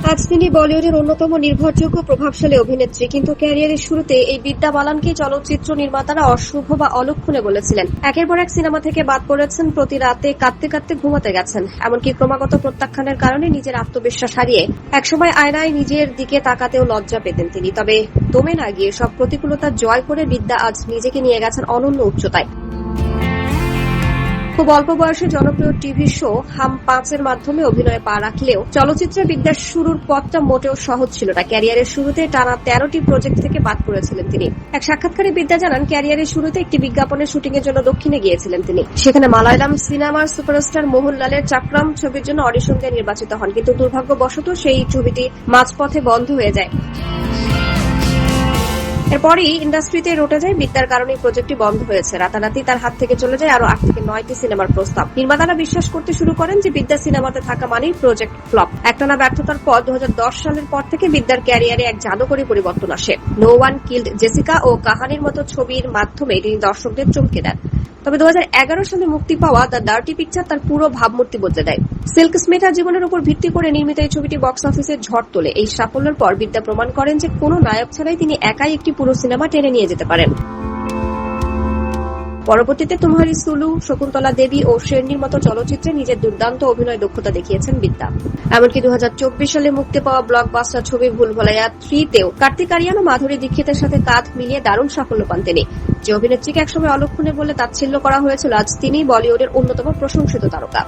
আজ তিনি বলিউডের অন্যতম নির্ভরযোগ্য প্রভাবশালী অভিনেত্রী, কিন্তু ক্যারিয়ারের শুরুতে এই বিদ্যা বালানকে চলচ্চিত্র নির্মাতারা অশুভ বা অলক্ষণে বলেছিলেন। একের পর এক সিনেমা থেকে বাদ পড়েছেন, প্রতি রাতে কাঁদতে কাঁদতে ঘুমাতে গেছেন। এমনকি ক্রমাগত প্রত্যাখ্যানের কারণে নিজের আত্মবিশ্বাস হারিয়ে একসময় আয়নায় নিজের দিকে তাকাতেও লজ্জা পেতেন তিনি। তবে দমে না গিয়ে সব প্রতিকূলতা জয় করে বিদ্যা আজ নিজেকে নিয়ে গেছেন অনন্য উচ্চতায়। খুব অল্প বয়সে জনপ্রিয় টিভি শো হাম ৫-এর মাধ্যমে অভিনয়ে পা রাখলেও চলচ্চিত্রে বিদ্যার শুরুর পথটা মোটেও সহজ ছিল না। ক্যারিয়ারের শুরুতে টানা ১৩টি প্রজেক্ট থেকে বাদ পড়েছিলেন তিনি। এক সাক্ষাৎকারে বিদ্যা জানান, ক্যারিয়ারের শুরুতে একটি বিজ্ঞাপনের শুটিংয়ের জন্য দক্ষিণে গিয়েছিলেন তিনি। সেখানে মালায়ালাম সিনেমার সুপারস্টার মোহনলালের চাকরাম ছবির জন্য অডিশন দিয়ে নির্বাচিত হন, কিন্তু দুর্ভাগ্যবশত সেই ছবিটি মাঝপথে বন্ধ হয়ে যায়। এরপরই ইন্ডাস্ট্রিতে রটে যায় বিদ্যার কারণে প্রজেক্টটি বন্ধ হয়েছে। রাতারাতি তার হাত থেকে চলে যায় আরো ৮ থেকে ৯টি সিনেমার প্রস্তাব। নির্মাতারা বিশ্বাস করতে শুরু করেন যে বিদ্যা সিনেমাতে থাকা মানেই প্রজেক্ট ফ্লপ। একটানা ব্যর্থতার পর ২০১০ সালের পর থেকে বিদ্যার ক্যারিয়ারে এক জাদুকরী পরিবর্তন আসে। নো ওয়ান কিল্ড জেসিকা ও কাহানির মতো ছবির মাধ্যমে তিনি দর্শকদের চমকে দেন। তবে ২০১১ সালে মুক্তি পাওয়া দ্য ডার্টি পিকচার তার পুরো ভাবমূর্তি বদলে দেয়। সিল্ক স্মিথার জীবনের উপর ভিত্তি করে নির্মিত এই ছবিটি বক্স অফিসে ঝড় তোলে। এই সাফল্যের পর বিদ্যা প্রমাণ করেন যে কোনো নায়ক ছাড়াই তিনি একাই একটি পুরো সিনেমা টেনে নিয়ে যেতে পারেন। পরবর্তীতে তুমহারি সুলু, শকুন্তলা দেবী ও শেরনির মতো চলচ্চিত্রে নিজের দুর্দান্ত অভিনয় দক্ষতা দেখিয়েছেন বিদ্যা। এমনকি ২০২৪ সালে মুক্তি পাওয়া ব্লকবাস্টার ছবি ভুলভুলাইয়া ৩-তেও কার্তিক আরিয়ান ও মাধুরী দীক্ষিতের সাথে কাঁধ মিলিয়ে দারুণ সাফল্য পান তিনি। যে অভিনেত্রীকে একসময় অলক্ষণে বলে তাচ্ছিল্য করা হয়েছিল, আজ তিনি বলিউডের অন্যতম প্রশংসিত তারকা।